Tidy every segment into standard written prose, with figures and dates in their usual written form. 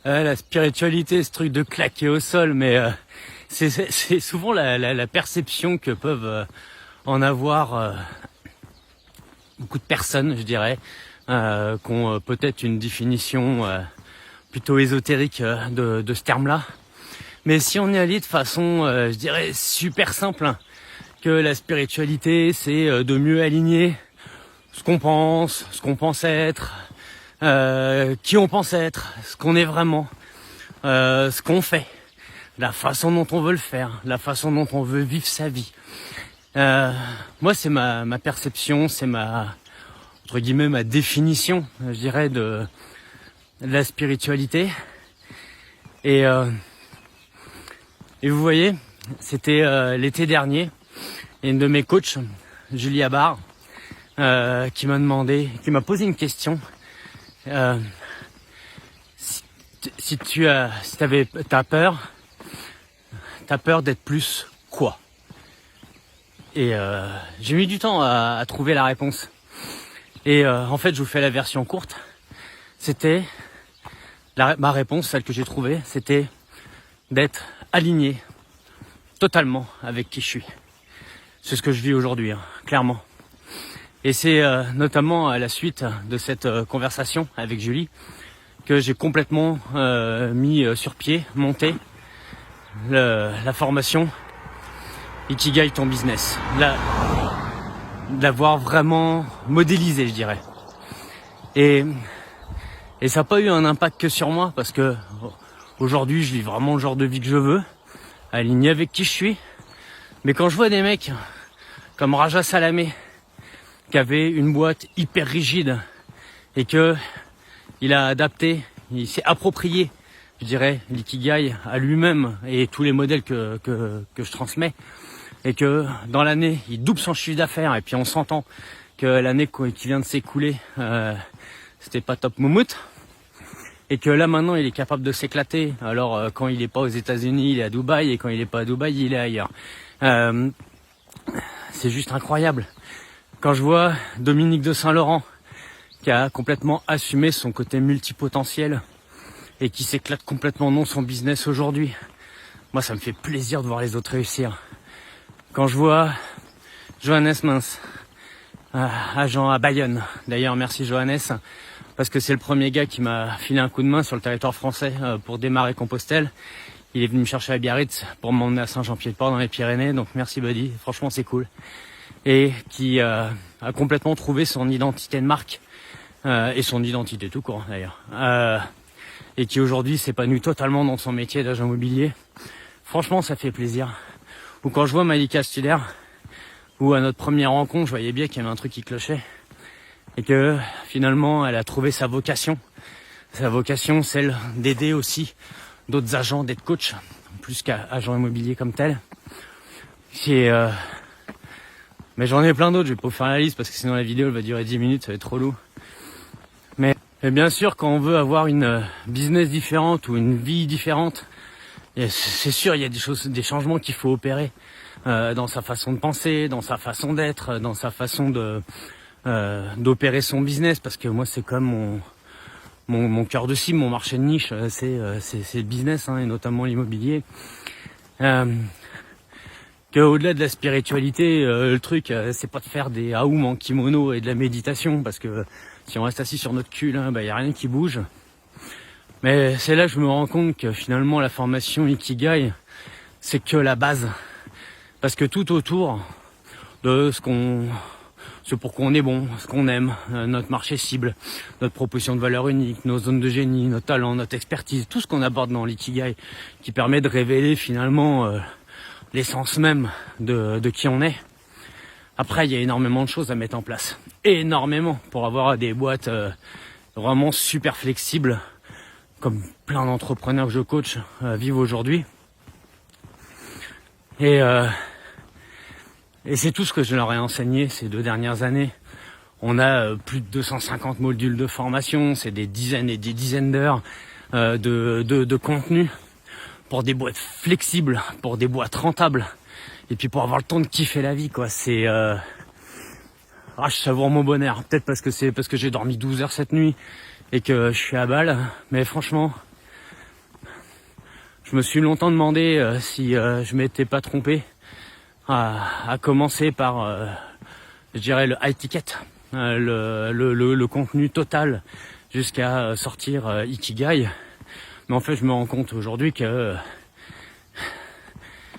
La spiritualité, ce truc de claquer au sol, mais c'est souvent la perception que peuvent en avoir beaucoup de personnes, je dirais, qui ont peut-être une définition plutôt ésotérique de ce terme-là. Mais si on y allie de façon, je dirais, super simple, que la spiritualité, c'est de mieux aligner ce qu'on pense être, qui on pense être, ce qu'on est vraiment, ce qu'on fait, la façon dont on veut le faire, la façon dont on veut vivre sa vie. Moi, c'est ma perception, c'est entre guillemets, ma définition, je dirais, de la spiritualité. Et vous voyez, c'était l'été dernier, et une de mes coachs, Julie Abar, qui m'a posé une question. Si t'as peur d'être plus quoi? Et j'ai mis du temps à trouver la réponse. Et en fait, je vous fais la version courte. C'était ma réponse, celle que j'ai trouvée, c'était d'être aligné totalement avec qui je suis. C'est ce que je vis aujourd'hui, hein, clairement. Et c'est notamment à la suite de cette conversation avec Julie que j'ai complètement mis sur pied, monté la formation Ikigai ton business. L'avoir vraiment modélisé, je dirais. Et ça n'a pas eu un impact que sur moi, parce que aujourd'hui je vis vraiment le genre de vie que je veux, aligné avec qui je suis. Mais quand je vois des mecs comme Raja Salamé, qui avait une boîte hyper rigide et que il a adapté, il s'est approprié, je dirais, l'ikigai à lui-même et tous les modèles que je transmets, et que dans l'année il double son chiffre d'affaires, et puis on s'entend que l'année qui vient de s'écouler c'était pas top moumoute, et que là maintenant il est capable de s'éclater. Alors quand il est pas aux États-Unis, il est à Dubaï, et quand il est pas à Dubaï, il est ailleurs. C'est juste incroyable. Quand je vois Dominique de Saint-Laurent, qui a complètement assumé son côté multipotentiel et qui s'éclate complètement dans son business aujourd'hui, moi ça me fait plaisir de voir les autres réussir. Quand je vois Johannes Mince, agent à Bayonne, d'ailleurs merci Johannes, parce que c'est le premier gars qui m'a filé un coup de main sur le territoire français pour démarrer Compostelle. Il est venu me chercher à Biarritz pour m'emmener à Saint-Jean-Pied-de-Port dans les Pyrénées, donc merci buddy, franchement c'est cool. Et qui a complètement trouvé son identité de marque, et son identité tout court d'ailleurs, et qui aujourd'hui s'épanouit totalement dans son métier d'agent immobilier. Franchement ça fait plaisir. Ou quand je vois Malika Studer, où à notre première rencontre je voyais bien qu'il y avait un truc qui clochait, et que finalement elle a trouvé sa vocation, celle d'aider aussi d'autres agents, d'être coach, plus qu'agent immobilier comme tel. Mais j'en ai plein d'autres, je vais pas vous faire la liste parce que sinon la vidéo elle va durer 10 minutes, ça va être trop lourd. Mais bien sûr, quand on veut avoir une business différente ou une vie différente, c'est sûr il y a des changements qu'il faut opérer dans sa façon de penser, dans sa façon d'être, dans sa façon d'opérer son business, parce que moi c'est comme mon cœur de cible, mon marché de niche, c'est le business, hein, et notamment l'immobilier. Au-delà de la spiritualité, le truc, c'est pas de faire des aoums en kimono et de la méditation, parce que si on reste assis sur notre cul, là, y a rien qui bouge. Mais c'est là que je me rends compte que finalement la formation Ikigai, c'est que la base. Parce que tout autour de ce pour quoi on est bon, ce qu'on aime, notre marché cible, notre proposition de valeur unique, nos zones de génie, nos talents, notre expertise, tout ce qu'on aborde dans l'Ikigai, qui permet de révéler finalement l'essence même de qui on est. Après, il y a énormément de choses à mettre en place. Énormément, pour avoir des boîtes vraiment super flexibles, comme plein d'entrepreneurs que je coach vivent aujourd'hui. Et c'est tout ce que je leur ai enseigné ces 2 dernières années. On a plus de 250 modules de formation, c'est des dizaines et des dizaines d'heures de contenu pour des boîtes flexibles, pour des boîtes rentables, et puis pour avoir le temps de kiffer la vie, quoi. C'est je savoure mon bonheur, peut-être parce que j'ai dormi 12 heures cette nuit et que je suis à balle, mais franchement Je me suis longtemps demandé si je m'étais pas trompé à commencer par, je dirais, le high ticket, le contenu total jusqu'à sortir Ikigai. Mais en fait, je me rends compte aujourd'hui que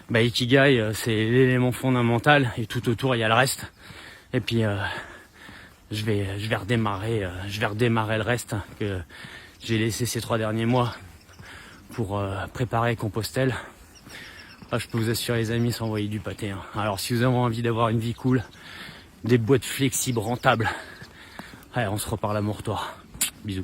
Ikigai, c'est l'élément fondamental et tout autour, il y a le reste. Et puis, je vais redémarrer le reste que j'ai laissé ces 3 derniers mois pour préparer Compostelle. Je peux vous assurer, les amis, s'envoyer du pâté. Alors, si vous avez envie d'avoir une vie cool, des boîtes flexibles rentables, allez, on se reparle à mon retour. Bisous.